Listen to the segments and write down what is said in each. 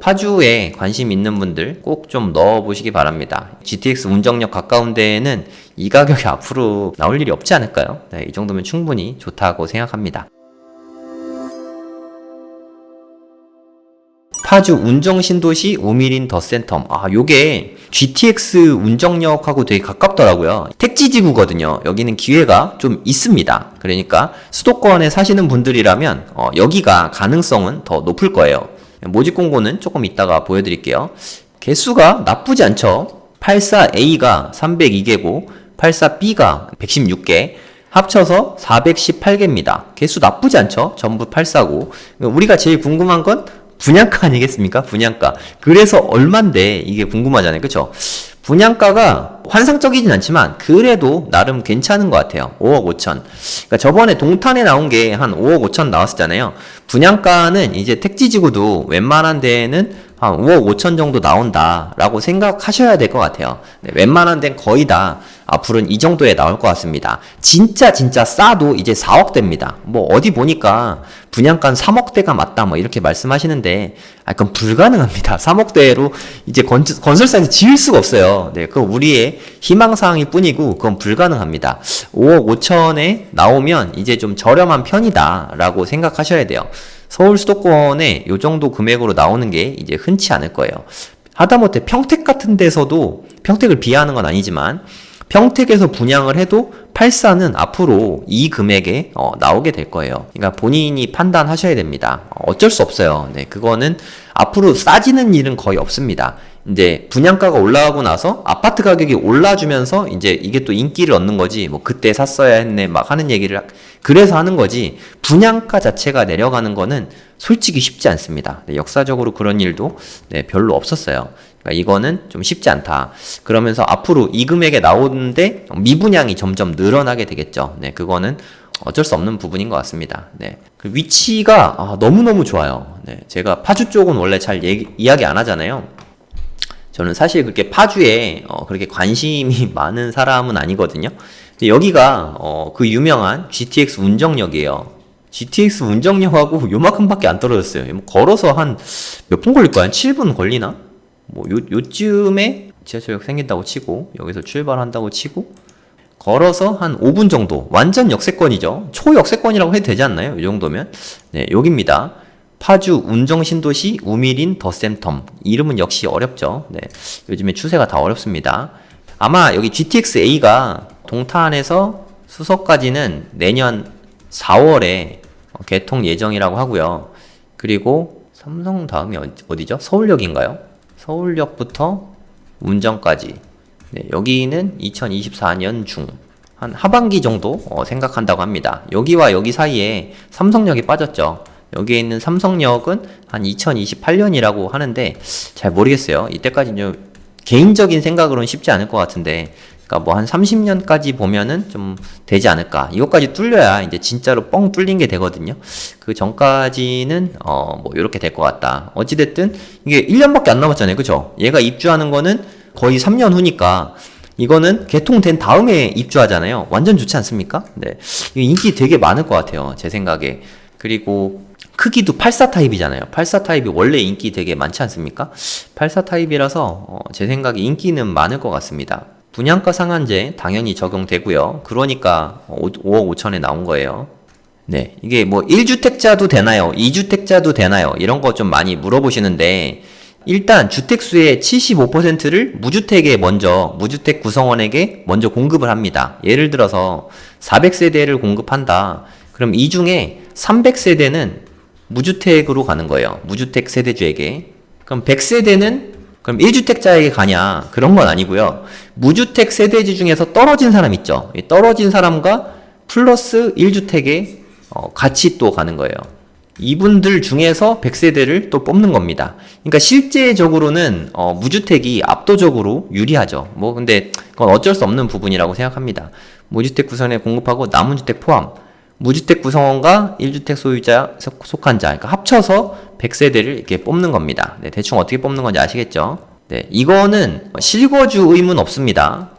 파주에 관심 있는 분들 꼭 좀 넣어보시기 바랍니다. GTX 운정역 가까운 데에는 이 가격이 앞으로 나올 일이 없지 않을까요? 네, 이 정도면 충분히 좋다고 생각합니다. 파주 운정신도시 우미린 더센텀. 요게 GTX 운정역하고 되게 가깝더라고요. 택지지구거든요. 여기는 기회가 좀 있습니다. 그러니까 수도권에 사시는 분들이라면 여기가 가능성은 더 높을 거예요. 모집 공고는 조금 이따가 보여드릴게요. 개수가 나쁘지 않죠. 84A가 302개고 84B가 116개, 합쳐서 418개입니다. 개수 나쁘지 않죠. 전부 84고. 우리가 제일 궁금한 건 분양가 아니겠습니까? 분양가. 그래서 얼만데 이게 궁금하잖아요. 그쵸? 분양가가 환상적이진 않지만 그래도 나름 괜찮은 것 같아요. 5억 5천. 그러니까 저번에 동탄에 나온 게 한 5억 5천 나왔었잖아요. 분양가는 이제 택지지구도 웬만한 데에는 한 5억 5천 정도 나온다라고 생각하셔야 될 것 같아요. 네, 웬만한 데는 거의 다 앞으로는 이 정도에 나올 것 같습니다. 진짜 싸도 이제 4억대입니다. 뭐 어디 보니까 분양가는 3억대가 맞다 뭐 이렇게 말씀하시는데 그건 불가능합니다. 3억대로 이제 건설사에서 지을 수가 없어요. 네, 그건 우리의 희망사항일 뿐이고 그건 불가능합니다. 5억 5천에 나오면 이제 좀 저렴한 편이다 라고 생각하셔야 돼요. 서울 수도권에 요 정도 금액으로 나오는 게 이제 흔치 않을 거예요. 하다못해 평택 같은 데서도, 평택을 비하하는 건 아니지만 평택에서 분양을 해도 84는 앞으로 이 금액에 나오게 될 거예요. 그러니까 본인이 판단하셔야 됩니다. 어쩔 수 없어요. 네, 그거는 앞으로 싸지는 일은 거의 없습니다. 이제 분양가가 올라가고 나서 아파트 가격이 올라주면서 이제 이게 또 인기를 얻는 거지, 뭐 그때 샀어야 했네 막 하는 얘기를 그래서 하는 거지, 분양가 자체가 내려가는 거는 솔직히 쉽지 않습니다. 네, 역사적으로 그런 일도 별로 없었어요. 그러니까 이거는 좀 쉽지 않다. 그러면서 앞으로 이 금액에 나오는데 미분양이 점점 늘어나게 되겠죠. 네, 그거는 어쩔 수 없는 부분인 것 같습니다. 네. 그 위치가 너무너무 좋아요. 네, 제가 파주 쪽은 원래 잘 이야기 안 하잖아요. 저는 사실 그렇게 파주에 그렇게 관심이 많은 사람은 아니거든요. 근데 여기가 그 유명한 GTX 운정역이에요. GTX 운정역하고 요만큼밖에 안 떨어졌어요. 뭐 걸어서 한 몇 분 걸릴까요? 한 7분 걸리나? 뭐 요쯤에 지하철역 생긴다고 치고 여기서 출발한다고 치고 걸어서 한 5분 정도. 완전 역세권이죠. 초역세권이라고 해도 되지 않나요? 이 정도면. 네, 여기입니다. 파주 운정신도시 우미린 더센텀. 이름은 역시 어렵죠. 네, 요즘에 추세가 다 어렵습니다. 아마 여기 GTX-A가 동탄에서 수서까지는 내년 4월에 개통 예정이라고 하고요. 그리고 삼성 다음이 어디죠? 서울역인가요? 서울역부터 운정까지. 네, 여기는 2024년 중 한 하반기 정도 생각한다고 합니다. 여기와 여기 사이에 삼성역이 빠졌죠. 여기에 있는 삼성역은 한 2028년이라고 하는데 잘 모르겠어요. 이때까지는 개인적인 생각으로는 쉽지 않을 것 같은데, 그러니까 뭐 한 30년까지 보면은 좀 되지 않을까. 이것까지 뚫려야 이제 진짜로 뻥 뚫린 게 되거든요. 그 전까지는 뭐 이렇게 될 것 같다. 어찌됐든 이게 1년밖에 안 남았잖아요. 그죠? 얘가 입주하는 거는 거의 3년 후니까 이거는 개통된 다음에 입주하잖아요. 완전 좋지 않습니까? 네, 인기 되게 많을 것 같아요. 제 생각에. 그리고 크기도 84 타입이잖아요. 84 타입이 원래 인기 되게 많지 않습니까? 84 타입이라서 제 생각에 인기는 많을 것 같습니다. 분양가 상한제 당연히 적용되고요. 그러니까 5억 5천에 나온 거예요. 네, 이게 뭐 1주택자도 되나요? 2주택자도 되나요? 이런 거 좀 많이 물어보시는데, 일단 주택수의 75%를 무주택 구성원에게 먼저 공급을 합니다. 예를 들어서 400세대를 공급한다. 그럼 이 중에 300세대는 무주택으로 가는 거예요. 무주택 세대주에게. 그럼 100세대는 그럼 1주택자에게 가냐? 그런 건 아니고요. 무주택 세대주 중에서 떨어진 사람 있죠. 이 떨어진 사람과 플러스 1주택에 같이 또 가는 거예요. 이분들 중에서 100세대를 또 뽑는 겁니다. 그러니까 실제적으로는 무주택이 압도적으로 유리하죠. 뭐 근데 그건 어쩔 수 없는 부분이라고 생각합니다. 무주택 구성원에 공급하고 남은 주택 포함, 무주택 구성원과 1주택 소유자 속한 자, 그러니까 합쳐서 100세대를 이렇게 뽑는 겁니다. 네, 대충 어떻게 뽑는 건지 아시겠죠? 네, 이거는 실거주 의무는 없습니다.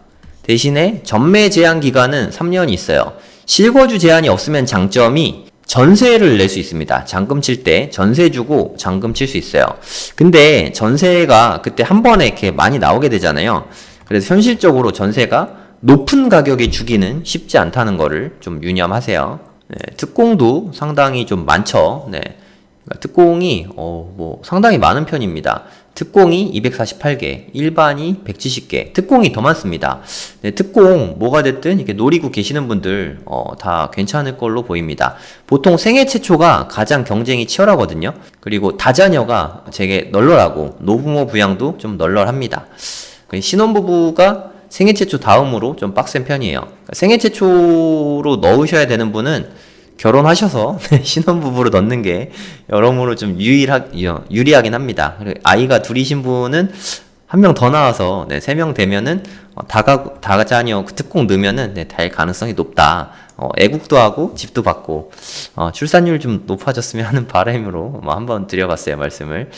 대신에 전매 제한 기간은 3년이 있어요. 실거주 제한이 없으면 장점이 전세를 낼 수 있습니다. 잔금 칠 때 전세 주고 잔금 칠 수 있어요. 근데 전세가 그때 한 번에 이렇게 많이 나오게 되잖아요. 그래서 현실적으로 전세가 높은 가격에 주기는 쉽지 않다는 거를 좀 유념하세요. 네, 특공도 상당히 좀 많죠. 네. 특공이 뭐 상당히 많은 편입니다. 특공이 248개, 일반이 170개, 특공이 더 많습니다. 네, 특공 뭐가 됐든 이렇게 노리고 계시는 분들 다 괜찮을 걸로 보입니다. 보통 생애 최초가 가장 경쟁이 치열하거든요. 그리고 다자녀가 되게 널널하고 노부모 부양도 좀 널널합니다. 신혼부부가 생애 최초 다음으로 좀 빡센 편이에요. 생애 최초로 넣으셔야 되는 분은 결혼하셔서 신혼부부로 넣는 게 여러모로 좀 유리하긴 합니다. 그리고 아이가 둘이신 분은 한 명 더 나와서 3명 되면은 다자녀 특공 넣으면은 될 가능성이 높다. 애국도 하고 집도 받고 출산율 좀 높아졌으면 하는 바람으로 한번 드려봤어요, 말씀을.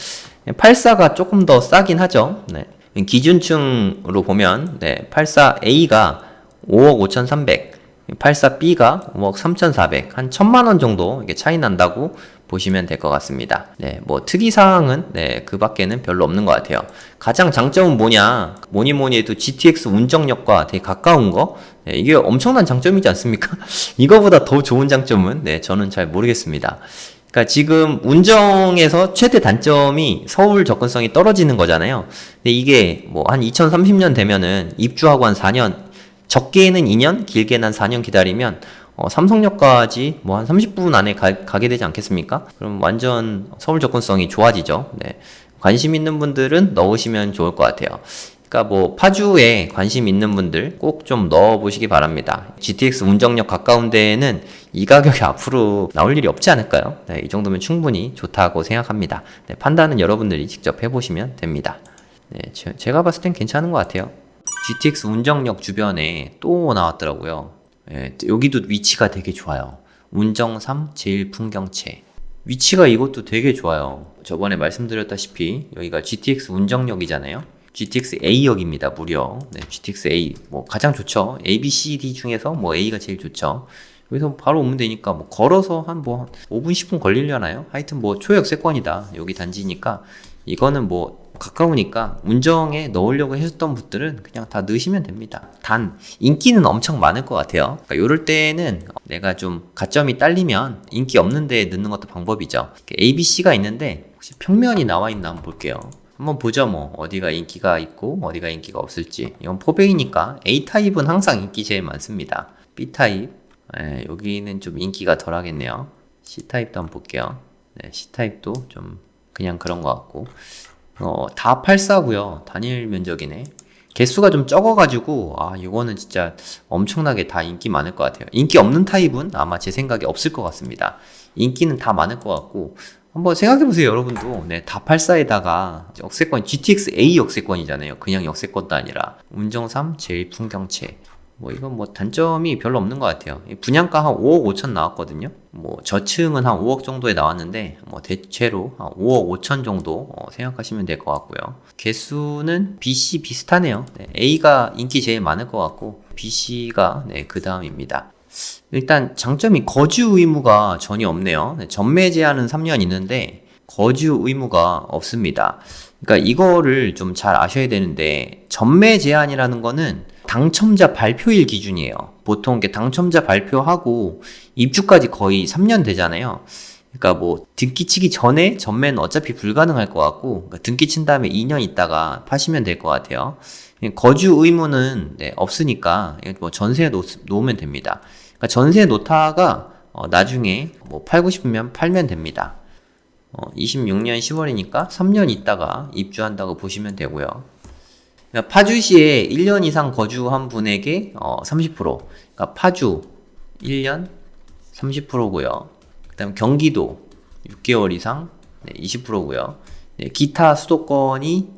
84가 조금 더 싸긴 하죠. 네. 기준층으로 보면 84A가 5억 5,300, 84B가 5억 3,400, 한 1,000만원 정도 이게 차이 난다고 보시면 될 것 같습니다. 네, 뭐 특이사항은 그 밖에는 별로 없는 것 같아요. 가장 장점은 뭐냐? 뭐니 해도 GTX 운정역과 되게 가까운 거? 이게 엄청난 장점이지 않습니까? 이거보다 더 좋은 장점은 저는 잘 모르겠습니다. 그러니까 지금 운정에서 최대 단점이 서울 접근성이 떨어지는 거잖아요. 근데 이게 뭐 한 2030년 되면은 입주하고 한 4년, 적게는 2년, 길게는 한 4년 기다리면 삼성역까지 뭐 한 30분 안에 가게 되지 않겠습니까? 그럼 완전 서울 접근성이 좋아지죠. 네. 관심 있는 분들은 넣으시면 좋을 것 같아요. 그러니까 뭐 파주에 관심 있는 분들 꼭 좀 넣어보시기 바랍니다. GTX 운정역 가까운 데에는 이 가격이 앞으로 나올 일이 없지 않을까요? 네, 이 정도면 충분히 좋다고 생각합니다. 네, 판단은 여러분들이 직접 해보시면 됩니다. 네, 제가 봤을 땐 괜찮은 것 같아요. GTX 운정역 주변에 또 나왔더라고요. 예, 여기도 위치가 되게 좋아요. 운정3 제1풍경채. 위치가 이것도 되게 좋아요. 저번에 말씀드렸다시피 여기가 GTX 운정역이잖아요. GTX A역입니다. 무려. 네, GTX A 뭐 가장 좋죠. A, B, C, D 중에서 뭐 A가 제일 좋죠. 여기서 바로 오면 되니까 뭐 걸어서 한 뭐 5분 10분 걸리려나요? 하여튼 뭐 초역세권이다. 여기 단지니까 이거는 뭐 가까우니까 운정에 넣으려고 하셨던 분들은 그냥 다 넣으시면 됩니다. 단 인기는 엄청 많을 것 같아요. 그러니까 요럴 때는 내가 좀 가점이 딸리면 인기 없는 데에 넣는 것도 방법이죠. A, B, C가 있는데 혹시 평면이 나와 있나 한번 볼게요. 한번 보죠. 뭐 어디가 인기가 있고 어디가 인기가 없을지. 이건 포백이니까 A타입은 항상 인기 제일 많습니다. B타입 여기는 좀 인기가 덜 하겠네요. C타입도 한번 볼게요. 네, C타입도 좀 그냥 그런 것 같고 다 84고요. 단일 면적이네. 개수가 좀 적어가지고 이거는 진짜 엄청나게 다 인기 많을 것 같아요. 인기 없는 타입은 아마 제 생각에 없을 것 같습니다. 인기는 다 많을 것 같고 한번 생각해보세요. 여러분도 다 84에다가 역세권 GTX A 역세권이잖아요. 그냥 역세권도 아니라 운정3 제1풍경채. 뭐 이건 뭐 단점이 별로 없는 것 같아요. 분양가 한 5억 5천 나왔거든요. 뭐 저층은 한 5억 정도에 나왔는데 뭐 대체로 한 5억 5천 정도 생각하시면 될 것 같고요. 개수는 BC 비슷하네요. A가 인기 제일 많을 것 같고 BC가 그 다음입니다. 일단 장점이 거주 의무가 전혀 없네요. 전매 제한은 3년 있는데 거주 의무가 없습니다. 그러니까 이거를 좀 잘 아셔야 되는데 전매 제한이라는 거는 당첨자 발표일 기준이에요. 보통 이게 당첨자 발표하고 입주까지 거의 3년 되잖아요. 그러니까 뭐 등기 치기 전에 전매는 어차피 불가능할 것 같고 그러니까 등기 친 다음에 2년 있다가 파시면 될 것 같아요. 거주 의무는 없으니까 뭐 전세에 놓으면 됩니다. 그러니까 전세에 놓다가 나중에 뭐 팔고 싶으면 팔면 됩니다. 26년 10월이니까 3년 있다가 입주한다고 보시면 되고요. 그러니까 파주시에 1년 이상 거주한 분에게 30%, 그러니까 파주 1년 30%고요. 그 다음 경기도 6개월 이상 20%고요. 기타 수도권이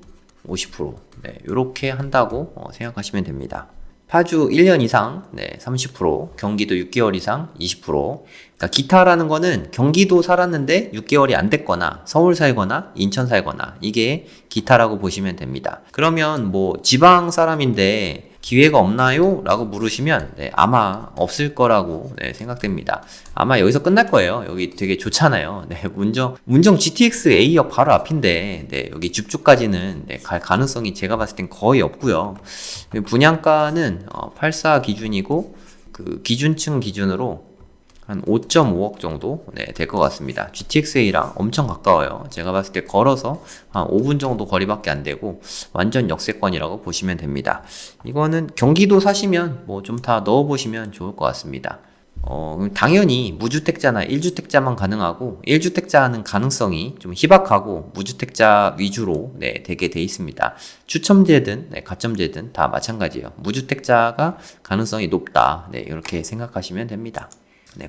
50%, 이렇게 한다고 생각하시면 됩니다. 파주 1년 이상 30%, 경기도 6개월 이상 20%. 그러니까 기타라는 거는 경기도 살았는데 6개월이 안 됐거나 서울 살거나 인천 살거나 이게 기타라고 보시면 됩니다. 그러면 뭐 지방 사람인데 기회가 없나요? 라고 물으시면 아마 없을 거라고 생각됩니다. 아마 여기서 끝날 거예요. 여기 되게 좋잖아요. 문정 GTX A역 바로 앞인데 여기 줍줍까지는 갈 가능성이 제가 봤을 땐 거의 없고요. 분양가는 84 기준이고 그 기준층 기준으로 한 5.5억 정도 될 것 같습니다. GTX-A랑 엄청 가까워요. 제가 봤을 때 걸어서 한 5분 정도 거리밖에 안 되고 완전 역세권이라고 보시면 됩니다. 이거는 경기도 사시면 뭐 좀 다 넣어보시면 좋을 것 같습니다. 당연히 무주택자나 1주택자만 가능하고 1주택자는 가능성이 좀 희박하고 무주택자 위주로 되게 돼 있습니다. 추첨제든 가점제든 다 마찬가지예요. 무주택자가 가능성이 높다. 이렇게 생각하시면 됩니다.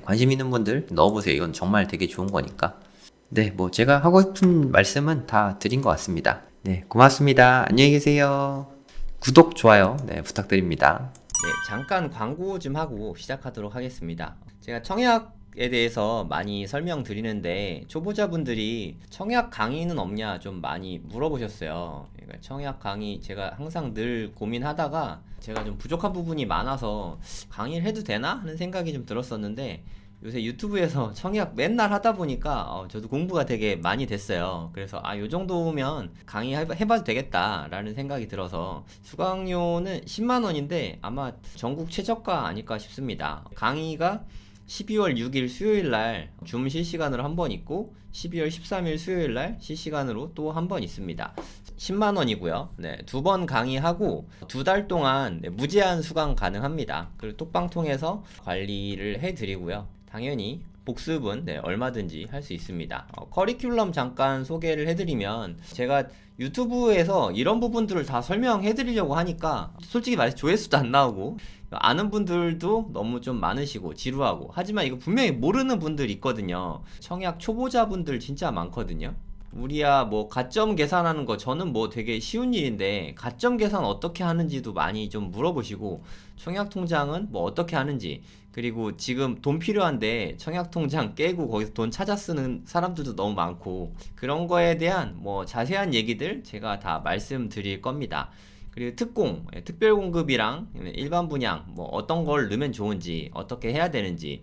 관심 있는 분들 넣어보세요. 이건 정말 되게 좋은 거니까. 뭐 제가 하고 싶은 말씀은 다 드린 것 같습니다. 고맙습니다. 안녕히 계세요. 구독, 좋아요 부탁드립니다. 잠깐 광고 좀 하고 시작하도록 하겠습니다. 제가 청약에 대해서 많이 설명드리는데 초보자분들이 청약 강의는 없냐 좀 많이 물어보셨어요. 그러니까 청약 강의 제가 항상 늘 고민하다가 제가 좀 부족한 부분이 많아서 강의를 해도 되나 하는 생각이 좀 들었었는데 요새 유튜브에서 청약 맨날 하다 보니까 저도 공부가 되게 많이 됐어요. 그래서 요 정도면 강의 해봐도 되겠다 라는 생각이 들어서 수강료는 10만원인데 아마 전국 최저가 아닐까 싶습니다. 강의가 12월 6일 수요일날 줌 실시간으로 한 번 있고 12월 13일 수요일날 실시간으로 또 한 번 있습니다. 10만원이고요. 2번 강의하고 2달 동안 무제한 수강 가능합니다. 그리고 톡방 통해서 관리를 해드리고요. 당연히 복습은 얼마든지 할 수 있습니다. 커리큘럼 잠깐 소개를 해드리면 제가 유튜브에서 이런 부분들을 다 설명해드리려고 하니까 솔직히 말해서 조회수도 안 나오고 아는 분들도 너무 좀 많으시고 지루하고 하지만 이거 분명히 모르는 분들 있거든요. 청약 초보자분들 진짜 많거든요. 우리야 뭐 가점 계산하는 거 저는 뭐 되게 쉬운 일인데 가점 계산 어떻게 하는지도 많이 좀 물어보시고 청약통장은 뭐 어떻게 하는지 그리고 지금 돈 필요한데 청약통장 깨고 거기서 돈 찾아 쓰는 사람들도 너무 많고 그런 거에 대한 뭐 자세한 얘기들 제가 다 말씀드릴 겁니다. 그리고 특공, 특별공급이랑 일반 분양 뭐 어떤 걸 넣으면 좋은지 어떻게 해야 되는지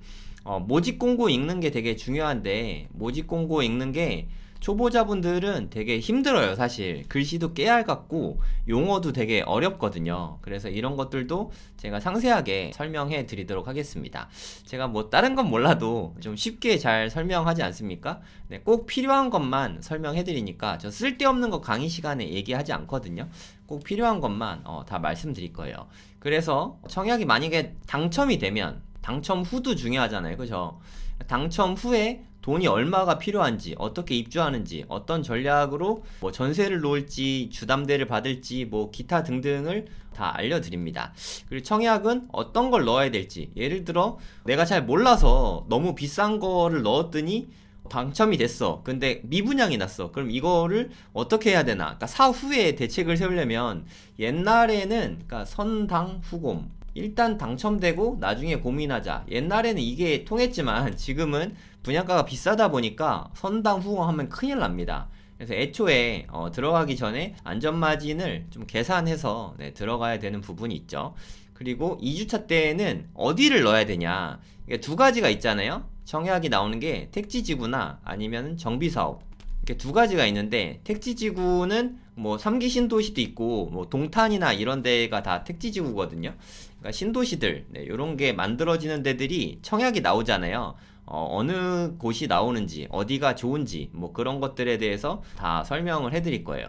모집 공고 읽는 게 되게 중요한데 모집 공고 읽는 게 초보자분들은 되게 힘들어요. 사실 글씨도 깨알 같고 용어도 되게 어렵거든요. 그래서 이런 것들도 제가 상세하게 설명해 드리도록 하겠습니다. 제가 뭐 다른 건 몰라도 좀 쉽게 잘 설명하지 않습니까? 꼭 필요한 것만 설명해 드리니까 저 쓸데없는 거 강의 시간에 얘기하지 않거든요. 꼭 필요한 것만 다 말씀드릴 거예요. 그래서 청약이 만약에 당첨이 되면 당첨 후도 중요하잖아요. 그죠? 당첨 후에 돈이 얼마가 필요한지 어떻게 입주하는지 어떤 전략으로 뭐 전세를 놓을지 주담대를 받을지 뭐 기타 등등을 다 알려드립니다. 그리고 청약은 어떤 걸 넣어야 될지 예를 들어 내가 잘 몰라서 너무 비싼 거를 넣었더니 당첨이 됐어. 근데 미분양이 났어. 그럼 이거를 어떻게 해야 되나? 그러니까 사후에 대책을 세우려면 옛날에는 그러니까 선당 후곰 일단 당첨되고 나중에 고민하자. 옛날에는 이게 통했지만 지금은 분양가가 비싸다 보니까 선당 후공하면 큰일 납니다. 그래서 애초에 들어가기 전에 안전마진을 좀 계산해서 들어가야 되는 부분이 있죠. 그리고 2주차 때에는 어디를 넣어야 되냐. 이게 두 가지가 있잖아요. 청약이 나오는 게 택지지구나 아니면 정비사업. 이렇게 두 가지가 있는데 택지지구는 뭐 3기 신도시도 있고 뭐 동탄이나 이런 데가 다 택지지구거든요. 그러니까 신도시들 이런 게 만들어지는 데들이 청약이 나오잖아요. 어느 곳이 나오는지 어디가 좋은지 뭐 그런 것들에 대해서 다 설명을 해드릴 거예요.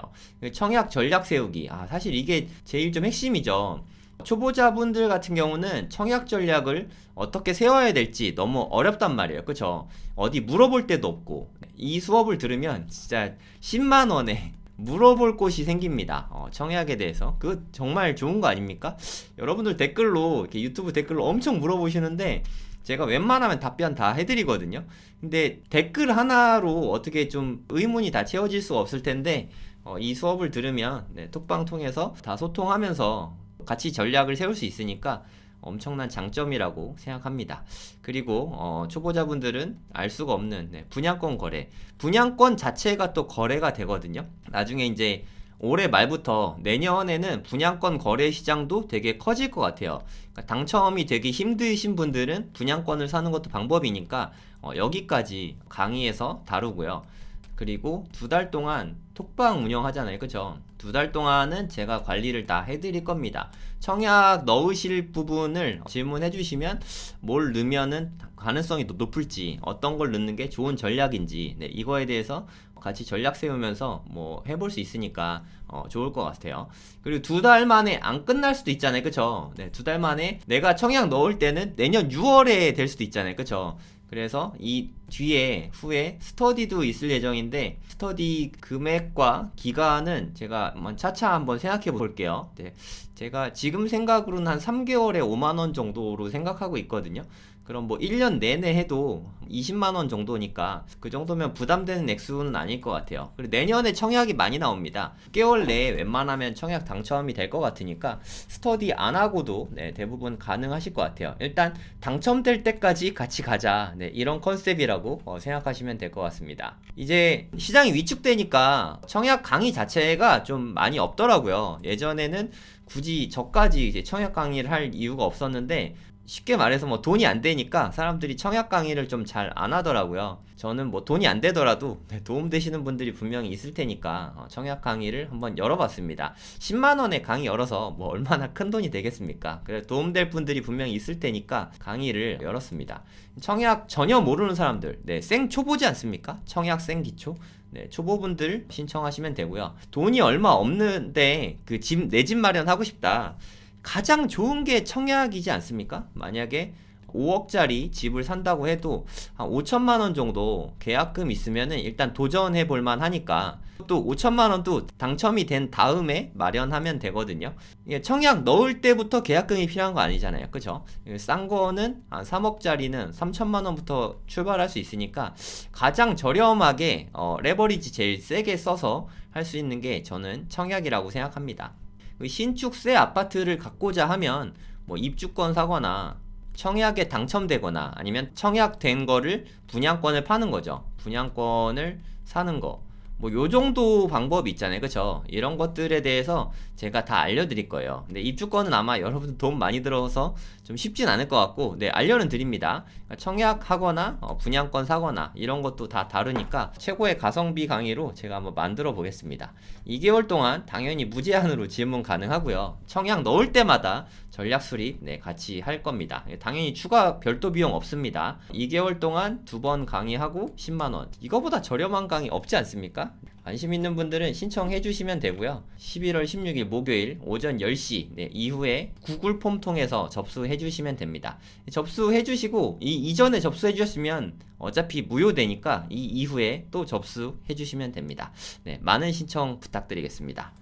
청약 전략 세우기 사실 이게 제일 좀 핵심이죠. 초보자분들 같은 경우는 청약 전략을 어떻게 세워야 될지 너무 어렵단 말이에요. 그쵸? 어디 물어볼 데도 없고 이 수업을 들으면 진짜 10만원에 물어볼 곳이 생깁니다. 청약에 대해서. 그거 정말 좋은 거 아닙니까? 여러분들 댓글로 이렇게 유튜브 댓글로 엄청 물어보시는데 제가 웬만하면 답변 다 해드리거든요. 근데 댓글 하나로 어떻게 좀 의문이 다 채워질 수가 없을 텐데 이 수업을 들으면 톡방 통해서 다 소통하면서 같이 전략을 세울 수 있으니까 엄청난 장점이라고 생각합니다. 그리고 초보자분들은 알 수가 없는 분양권 거래. 분양권 자체가 또 거래가 되거든요. 나중에 이제 올해 말부터 내년에는 분양권 거래 시장도 되게 커질 것 같아요. 그러니까 당첨이 되기 힘드신 분들은 분양권을 사는 것도 방법이니까 여기까지 강의에서 다루고요. 그리고 2달 동안 톡방 운영하잖아요. 그죠? 2달 동안은 제가 관리를 다 해드릴 겁니다. 청약 넣으실 부분을 질문해 주시면 뭘 넣으면은 가능성이 더 높을지, 어떤 걸 넣는 게 좋은 전략인지, 네, 이거에 대해서 같이 전략 세우면서 뭐 해볼 수 있으니까 좋을 것 같아요. 그리고 2달 만에 안 끝날 수도 있잖아요. 그쵸? 네, 2달 만에 내가 청약 넣을 때는 내년 6월에 될 수도 있잖아요. 그쵸? 그래서 이 뒤에 후에 스터디도 있을 예정인데 스터디 금액과 기간은 제가 차차 한번 생각해 볼게요. 네, 제가 지금 생각으로는 한 3개월에 5만원 정도로 생각하고 있거든요. 그럼 뭐 1년 내내 해도 20만원 정도니까 그 정도면 부담되는 액수는 아닐 것 같아요. 그리고 내년에 청약이 많이 나옵니다. 6개월 내에 웬만하면 청약 당첨이 될 것 같으니까 스터디 안 하고도 네, 대부분 가능하실 것 같아요. 일단 당첨될 때까지 같이 가자, 네, 이런 컨셉이라고 생각하시면 될 것 같습니다. 이제 시장이 위축되니까 청약 강의 자체가 좀 많이 없더라고요. 예전에는 굳이 저까지 이제 청약 강의를 할 이유가 없었는데 쉽게 말해서 뭐 돈이 안 되니까 사람들이 청약 강의를 좀 잘 안 하더라고요. 저는 뭐 돈이 안 되더라도 도움 되시는 분들이 분명히 있을 테니까 청약 강의를 한번 열어봤습니다. 10만원에 강의 열어서 뭐 얼마나 큰 돈이 되겠습니까? 그래 도움될 분들이 분명히 있을 테니까 강의를 열었습니다. 청약 전혀 모르는 사람들, 네, 생 초보지 않습니까? 청약 생 기초. 네, 초보분들 신청하시면 되고요. 돈이 얼마 없는데 그 집, 내 집 마련하고 싶다. 가장 좋은 게 청약이지 않습니까? 만약에 5억짜리 집을 산다고 해도 한 5천만원 정도 계약금 있으면은 일단 도전해 볼만 하니까 또 5천만원도 당첨이 된 다음에 마련하면 되거든요. 청약 넣을 때부터 계약금이 필요한 거 아니잖아요. 그죠? 싼 거는 한 3억짜리는 3천만원부터 출발할 수 있으니까 가장 저렴하게 레버리지 제일 세게 써서 할 수 있는 게 저는 청약이라고 생각합니다. 신축 새 아파트를 갖고자 하면 뭐 입주권 사거나 청약에 당첨되거나 아니면 청약된 거를 분양권을 파는 거죠. 분양권을 사는 거. 뭐 요 정도 방법이 있잖아요. 그쵸? 이런 것들에 대해서 제가 다 알려드릴 거예요. 근데 입주권은 아마 여러분 돈 많이 들어서 좀 쉽진 않을 것 같고, 네, 알려는 드립니다. 그러니까 청약하거나 분양권 사거나 이런 것도 다 다루니까 최고의 가성비 강의로 제가 한번 만들어 보겠습니다. 2개월 동안 당연히 무제한으로 질문 가능하고요. 청약 넣을 때마다 전략 수립, 네, 같이 할 겁니다. 당연히 추가 별도 비용 없습니다. 2개월 동안 2번 강의하고 10만원. 이거보다 저렴한 강의 없지 않습니까? 관심 있는 분들은 신청해 주시면 되고요. 11월 16일 목요일 오전 10시 네, 이후에 구글 폼 통해서 접수해 주시면 됩니다. 접수해 주시고 이전에 접수해 주셨으면 어차피 무효되니까 이 이후에 또 접수해 주시면 됩니다. 네, 많은 신청 부탁드리겠습니다.